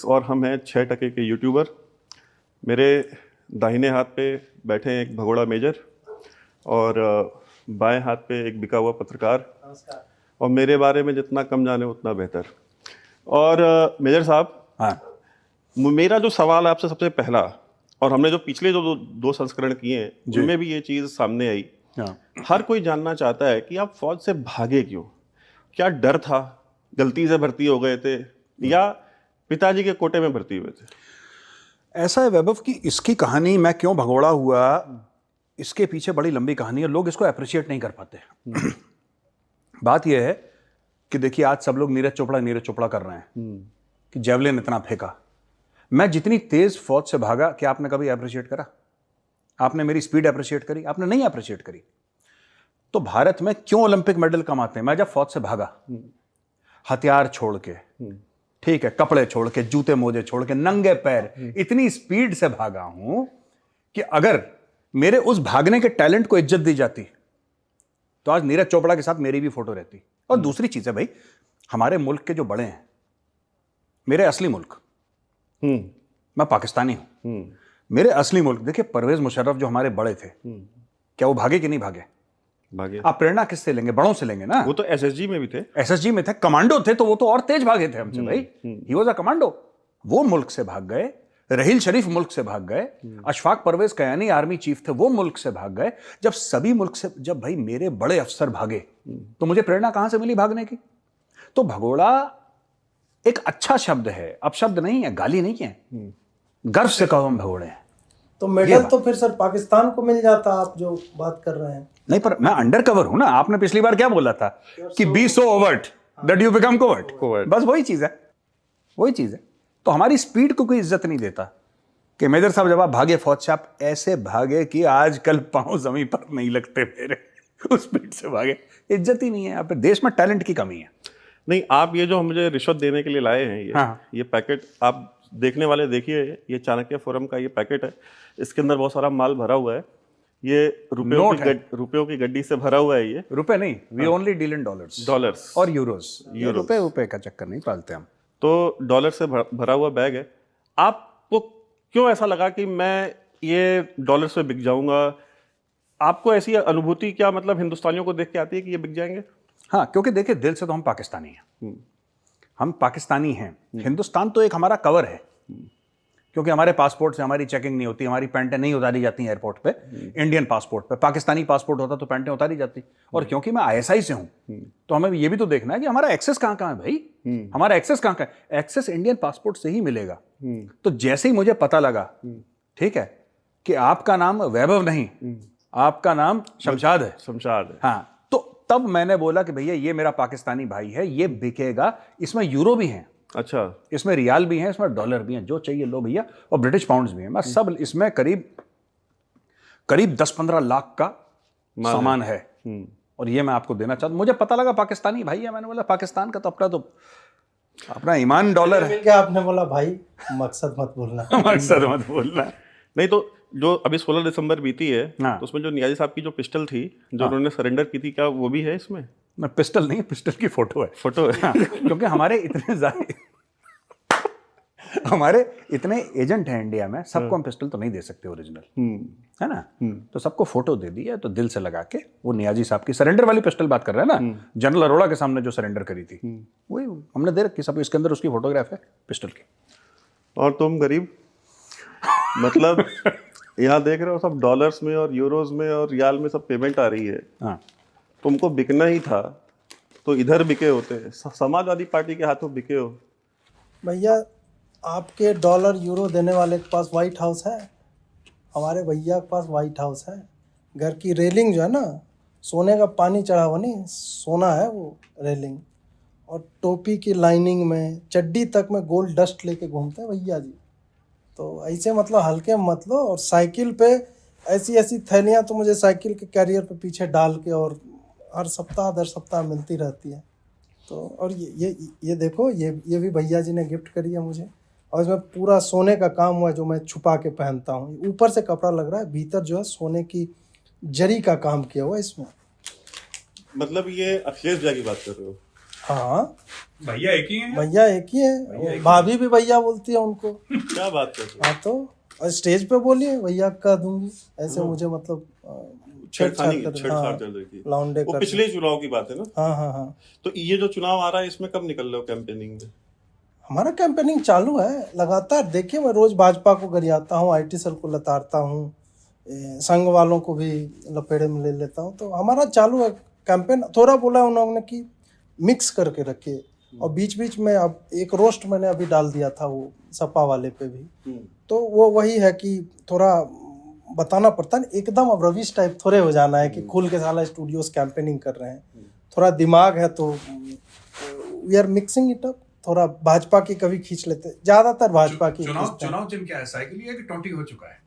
और हम हैं 6% के यूट्यूबर। मेरे दाहिने हाथ पे बैठे हैं एक भगोड़ा मेजर और बाएं हाथ पे एक बिका हुआ पत्रकार। और मेरे बारे में जितना कम जाने उतना बेहतर। और मेजर साहब, हाँ, मेरा जो सवाल है आपसे सबसे पहला, और हमने जो पिछले जो दो संस्करण किए हैं उनमें भी ये चीज़ सामने आई। हाँ। हर कोई जानना चाहता है कि आप फौज से भागे क्यों? क्या डर था, गलती से भर्ती हो गए थे, या पिताजी के कोटे में भर्ती हुए थे? ऐसा है वैभव कि इसकी कहानी मैं क्यों भगोड़ा हुआ, इसके पीछे बड़ी लंबी कहानी है। लोग इसको अप्रिशिएट नहीं कर पाते। बात यह है कि देखिए, आज सब लोग नीरज चोपड़ा कर रहे हैं कि जेवलिन इतना फेंका। मैं जितनी तेज फौज से भागा, क्या आपने कभी अप्रिशिएट करा? आपने मेरी स्पीड अप्रिशिएट करी? आपने नहीं अप्रिशिएट करी। तो भारत में क्यों ओलंपिक मेडल कमाते हैं? मैं जब फौज से भागा, हथियार छोड़ के, ठीक है, कपड़े छोड़ के, जूते मोजे छोड़ के, नंगे पैर इतनी स्पीड से भागा हूं कि अगर मेरे उस भागने के टैलेंट को इज्जत दी जाती तो आज नीरज चोपड़ा के साथ मेरी भी फोटो रहती। और दूसरी चीज है भाई, हमारे मुल्क के जो बड़े हैं, मेरे असली मुल्क, मैं पाकिस्तानी हूं, मेरे असली मुल्क, देखिए परवेज मुशर्रफ जो हमारे बड़े थे, क्या वो भागे कि नहीं भागे? भागे। आप प्रेरणा किससे लेंगे? बड़ों से लेंगे ना। वो तो एसएसजी में भी थे। एसएसजी में थे, कमांडो थे, तो वो तो और तेज भागे थे हमसे भाई। He was a commando. वो मुल्क से भाग गए। रहील शरीफ मुल्क से भाग गए। अशफाक परवेज कयानी आर्मी चीफ थे, वो मुल्क से भाग गए। जब सभी मुल्क से, जब भाई मेरे बड़े अफसर भागे, तो मुझे प्रेरणा कहां से मिली भागने की? तो भगोड़ा एक अच्छा शब्द है, अपशब्द नहीं है, गाली नहीं है। गर्व से कहो हम भगोड़े हैं। तो मेडल तो फिर सर पाकिस्तान को मिल जाता, आप जो बात कर रहे हैं। नहीं, पर मैं अंडर कवर हूं ना। आपने पिछली बार क्या बोला था कि be so overt that you become covert. बस वही चीज है, वही चीज है। तो हमारी स्पीड को कोई इज्जत नहीं देता कि मेजर साहब जब आप भागे फौज से, आप ऐसे भागे कि आजकल पांव जमीन पर नहीं लगते मेरे। उस स्पीड से भागे, इज्जत ही नहीं है। आप देश में टैलेंट की कमी है। नहीं, आप ये जो मुझे रिश्वत देने के लिए लाए हैं, ये पैकेट आप देखने वाले देखिए, ये चाणक्य फोरम का ये पैकेट है। इसके अंदर बहुत सारा माल भरा हुआ है। ये रुपयों की गड्डी से भरा हुआ है। ये रुपए नहीं, we only deal in dollars और यूरोस। रुपए का चक्कर नहीं पालते हम। तो डॉलर से भरा हुआ बैग है। आपको क्यों ऐसा लगा कि मैं ये डॉलर से बिक जाऊंगा? आपको ऐसी अनुभूति क्या, मतलब हिंदुस्तानियों को देख के आती है कि ये बिक जाएंगे? हाँ, क्योंकि देखिए, दिल से तो हम पाकिस्तानी हैं। हम पाकिस्तानी हैं। हिंदुस्तान तो एक हमारा कवर है, क्योंकि हमारे पासपोर्ट से हमारी चेकिंग नहीं होती, हमारी पैंटें नहीं उतारी जाती एयरपोर्ट पे। इंडियन पासपोर्ट पे, पाकिस्तानी पासपोर्ट होता तो पैंटें उतारी जाती। और क्योंकि मैं आईएसआई से हूं, तो हमें ये भी तो देखना है कि हमारा एक्सेस कहां कहां है भाई। हमारा एक्सेस कहां कहां है? एक्सेस इंडियन पासपोर्ट से ही मिलेगा। तो जैसे ही मुझे पता लगा, ठीक है, कि आपका नाम वैभव नहीं, आपका नाम शमशाद है। शमशाद है, हाँ। तो तब मैंने बोला कि भैया ये मेरा पाकिस्तानी भाई है, ये बिकेगा। इसमें यूरो भी हैं, अच्छा, इसमें रियाल भी हैं, इसमें डॉलर भी हैं, जो चाहिए लो भैया, और ब्रिटिश पाउंड्स भी हैं। मैं सब इसमें करीब 10-15 लाख का सामान है। और ये मैं आपको देना चाहता हूं। मुझे पता लगा पाकिस्तानी भाई है, मैंने बोला पाकिस्तान का तो अपना ईमान डॉलर है। क्या आपने बोला भाई, मकसद मत बोलना। मकसद मत बोलना। नहीं, तो जो अभी 16 दिसंबर बीती है, तो उसमें जो नियाजी साहब की जो पिस्टल थी, जो उन्होंने सरेंडर की थी, क्या वो भी है इसमें? ना, पिस्टल नहीं, पिस्टल की फोटो है। फोटो है। क्योंकि हमारे इतने एजेंट हैं इंडिया में, सबको हम पिस्टल तो नहीं दे सकते ओरिजिनल, है ना। तो सबको फोटो दे दी है, तो दिल से लगा के वो नियाजी साहब की सरेंडर वाली पिस्टल बात कर रहे हैं ना, जनरल अरोड़ा के सामने जो सरेंडर करी थी, वही हमने दे रखी सब। इसके अंदर उसकी फोटोग्राफ है पिस्टल की। और तुम गरीब, मतलब यहाँ देख रहे हो सब डॉलर्स में और यूरोज में और रियाल में सब पेमेंट आ रही है। हाँ। तुमको बिकना ही था तो इधर बिके होते, समाजवादी पार्टी के हाथों बिके हो। भैया, आपके डॉलर यूरो देने वाले के पास व्हाइट हाउस है, हमारे भैया के पास व्हाइट हाउस है। घर की रेलिंग जो है ना, सोने का पानी चढ़ा हुआ नहीं, सोना है वो रेलिंग। और टोपी की लाइनिंग में, चड्डी तक में गोल्ड डस्ट लेके घूमते हैं भैया जी। तो ऐसे मतलब हल्के मत लो। और साइकिल पे ऐसी थैलियाँ तो मुझे साइकिल के कैरियर पे पीछे डाल के और हर सप्ताह दर सप्ताह मिलती रहती है। तो और ये देखो, ये भी भैया जी ने गिफ्ट करी है मुझे। और इसमें पूरा सोने का काम हुआ है, जो मैं छुपा के पहनता हूँ। ऊपर से कपड़ा लग रहा है, भीतर जो है सोने की जरी का काम किया हुआ है इसमें। मतलब ये अखिलेश भैया की बात कर रहे हो? हाँ भैया एक ही हैं। भैया एक ही है, भाभी भी भैया बोलती है उनको। क्या बात करते हो? हाँ तो और स्टेज पे बोलिए भैया कह दूंगी, ऐसे मुझे मतलब छेड़छाड़ हाँ, चल रही थी। लौंडे वो कर। पिछले चुनाव की बात है ना? हाँ हाँ हाँ, तो ये जो चुनाव आ रहा है इसमें कब निकल रहे हो कैंपेनिंग में? हमारा कैंपेनिंग चालू है लगातार। देखिए मैं रोज भाजपा को गरियाता हूँ, आईटी सेल को लताड़ता हूँ, संघ वालों को भी लपेड़े में ले लेता हूँ। तो हमारा चालू है कैंपेन। थोड़ा बोला उन्होंने कि मिक्स करके रखिए, और बीच बीच में अब एक रोस्ट मैंने अभी डाल दिया था वो सपा वाले पे भी। तो वो वही है कि थोड़ा बताना पड़ता है एकदम। अब रविश टाइप थोड़े हो जाना है कि खुल के साला स्टूडियोज कैंपेनिंग कर रहे हैं। थोड़ा दिमाग है तो we are mixing it up. थोड़ा भाजपा की कभी खींच लेते, ज्यादातर भाजपा की खींचते हैं। चुनाव चिन्ह क्या है? साइकिल ही है कि टोटी हो चुका है?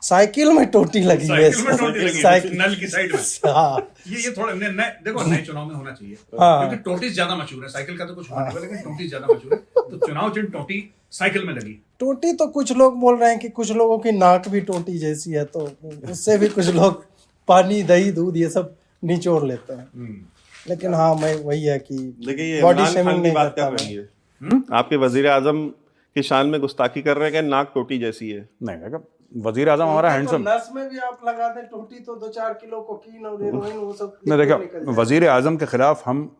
साइकिल में टोटी लगी है। साइकिल में टोटी लगी है, साइकिल नल की साइड में। हाँ ये थोड़ा देखो नए चुनाव में होना चाहिए, हाँ। क्योंकि टोटी ज्यादा मशहूर है। साइकिल का तो कुछ होने वाला, लेकिन टोटी ज्यादा मशहूर है। तो चुनाव चिन्ह टोटी साइकिल में लगी। टोटी तो कुछ लोग बोल रहे हैं कि कुछ लोगों की नाक भी टोटी जैसी है, तो उससे भी कुछ लोग पानी दही दूध ये सब निचोड़ लेते हैं। लेकिन हाँ मैं वही है कि देखिए ये बॉडी इमरान शेमिंग खान की नहीं बात करता कर मैं। रही है, आपके वजीर आजम की शान में गुस्ताखी कर रहे हैं कि नाक टोटी जैसी है। नहीं देखो, वजीर आजम हमारा हैंडसम। नस में भी आप लगा दें टोटी तो 2-4 किलो कोकीन और हेरोइन वो सब नहीं निकल देखो, जाए। वजीर आजम के खिलाफ हम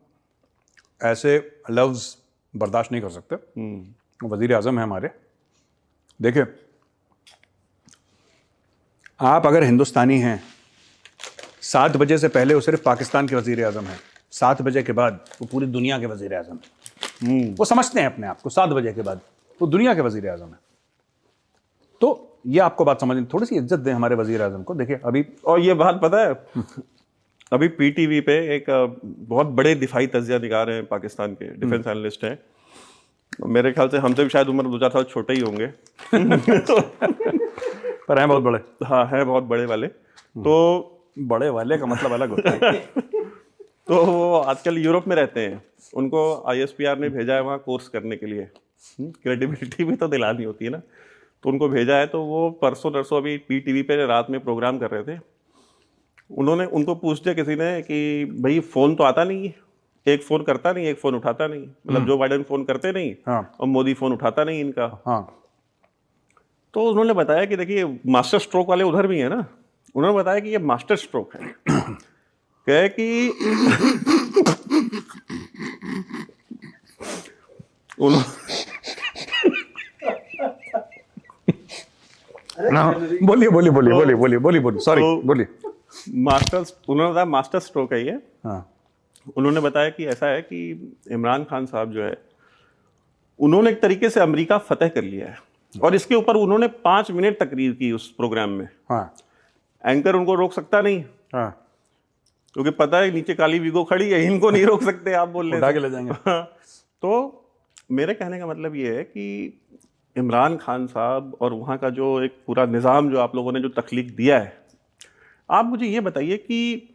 ऐसे लफ्ज बर्दाश्त नहीं कर सकते। वजीर आजम है हमारे। देखिए, आप अगर हिंदुस्तानी हैं, 7 बजे से पहले वो सिर्फ पाकिस्तान के वजीर आजम है, 7 बजे के बाद वो पूरी दुनिया के वजीर आजम है। वो समझते हैं अपने आप को, 7 बजे के बाद वो दुनिया के वजीर आजम है। तो ये आपको बात समझनी, थोड़ी सी इज्जत दें हमारे वजीर आजम को। देखिए अभी, और ये बात पता है, अभी पीटीवी पे एक बहुत बड़े दिफाई तज्जिया निगार हैं, पाकिस्तान के डिफेंस एनालिस्ट हैं। मेरे ख्याल से हमसे भी शायद उम्र 2-4 साल छोटे ही होंगे पर हैं बहुत बड़े। हाँ हैं बहुत बड़े वाले। तो बड़े वाले का मतलब अलग होता है। तो वो आजकल यूरोप में रहते हैं, उनको ISPR ने भेजा है वहाँ कोर्स करने के लिए। क्रेडिबिलिटी भी तो दिलानी होती है ना, तो उनको भेजा है। तो वो परसों नरसों अभी पीटीवी पे रात में प्रोग्राम कर रहे थे। उनको पूछ दिया किसी ने कि भाई फ़ोन तो आता नहीं है, एक फ़ोन करता नहीं, एक फ़ोन उठाता नहीं, मतलब जो बाइडेन फ़ोन करते नहीं, हाँ। और मोदी फ़ोन उठाता नहीं इनका। हाँ। तो उन्होंने बताया कि देखिए मास्टर स्ट्रोक वाले उधर भी हैं ना, उन्होंने बताया कि ये मास्टर स्ट्रोक है। कहे कि बोलिए बोलिए बोलिए बोलिए बोलिए बोलिए बोलिए, सॉरी बोलिए। उन्होंने बताया मास्टर स्ट्रोक है ये। हाँ। उन्होंने बताया कि ऐसा है कि इमरान खान साहब जो है, उन्होंने एक तरीके से अमेरिका फतेह कर लिया है, और इसके ऊपर उन्होंने 5 मिनट तकरीर की उस प्रोग्राम में। हाँ। एंकर उनको रोक सकता नहीं, हाँ। क्योंकि पता है नीचे काली वीगो खड़ी है, इनको नहीं रोक सकते आप बोल उठा के ले जाएंगे। तो मेरे कहने का मतलब ये है कि इमरान खान साहब और वहाँ का जो एक पूरा निज़ाम जो आप लोगों ने जो तख्लीक दिया है, आप मुझे ये बताइए कि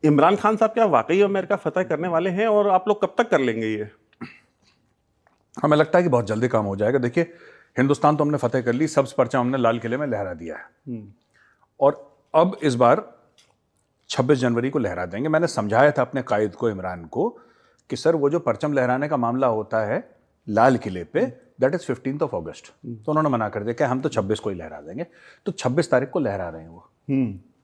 इमरान खान साहब क्या वाकई अमेरिका फतह करने वाले हैं, और आप लोग कब तक कर लेंगे ये? हमें लगता है कि बहुत जल्दी काम हो जाएगा। देखिए, हिंदुस्तान तो हमने फतेह कर ली, सब्ज परचम हमने लाल किले में लहरा दिया है, और अब इस बार 26 जनवरी को लहरा देंगे। मैंने समझाया था अपने कायद को, इमरान को, कि सर वो जो परचम लहराने का मामला होता है लाल किले पे, दैट इज 15 अगस्त। तो उन्होंने मना कर दिया कि हम तो 26 को ही लहरा देंगे। तो 26 तारीख को लहरा रहे हैं वो।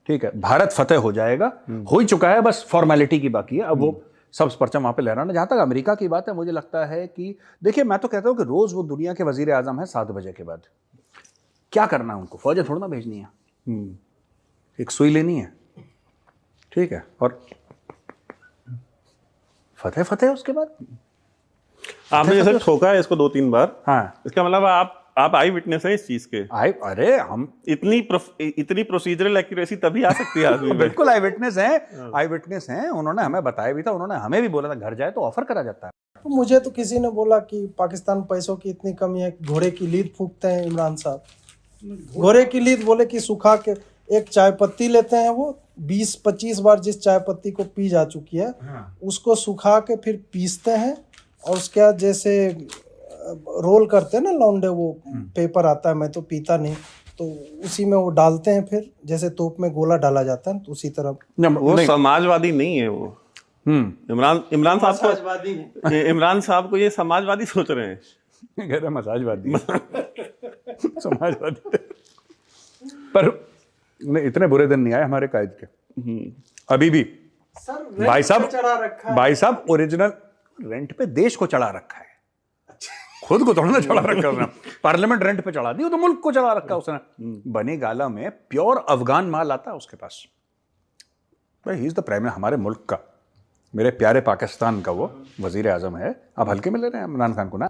ठीक है, भारत फतेह हो जाएगा, हो ही चुका है, बस फॉर्मेलिटी की बाकी है। अब वो सब परचम वहां पे लहराना। जहां तक अमेरिका की बात है, मुझे लगता है कि देखिए, मैं तो कहता हूं कि रोज वो दुनिया के वजीर आजम है 7 बजे के बाद। क्या करना है उनको? फौजें थोड़ा ना भेजनी है, एक सुई लेनी है, ठीक है, और फतेह फतेह उसके बाद। आपने जैसे ठोका है इसको 2-3 बार। हाँ, इसका मतलब आप आई विटनेस है इस चीज के। अरे हम इतनी प्रोसीजरल एक्यूरेसी तभी आ सकती है आदमी में। बिल्कुल आई विटनेस हैं, आई विटनेस हैं। उन्होंने हमें बताया भी था, उन्होंने हमें भी बोला था घर जाए तो ऑफर करा जाता है। तो मुझे तो किसी ने बोला कि पाकिस्तान में पैसों की इतनी कमी है, घोड़े की लीद फूकते हैं इमरान साहब। घोड़े की लीद बोले कि सुखा के एक चाय पत्ती लेते हैं, वो 20-25 बार जिस चाय पत्ती को पी जा चुकी है, उसको सुखा के फिर पीसते हैं, और उसके बाद जैसे रोल करते हैं ना लौंडे, वो पेपर आता है, मैं तो पीता नहीं, तो उसी में वो डालते हैं, फिर जैसे तोप में गोला डाला जाता है तो उसी तरह। वो समाजवादी नहीं है वो। इमरान साहब को ये समाजवादी सोच रहे हैं। कह रहे मसाजवादी समाजवादी। पर नहीं, इतने बुरे दिन नहीं आए हमारे कायद के अभी भी। सर भाई साहब चढ़ा रखा है। भाई साहब ओरिजिनल रेंट पे देश को चढ़ा रखा है, खुद को थोड़ा ना चढ़ा रखा है उसने। पार्लियामेंट रेंट पे चढ़ा दी, वो तो मुल्क को चढ़ा रखा है उसने। बनी गाला में प्योर अफगान माल आता है उसके पास। भाई ही इज द प्राइम, हमारे मुल्क का, मेरे प्यारे पाकिस्तान का वो वजीर आजम है। आप हल्के में ले रहे हैं इमरान खान को ना।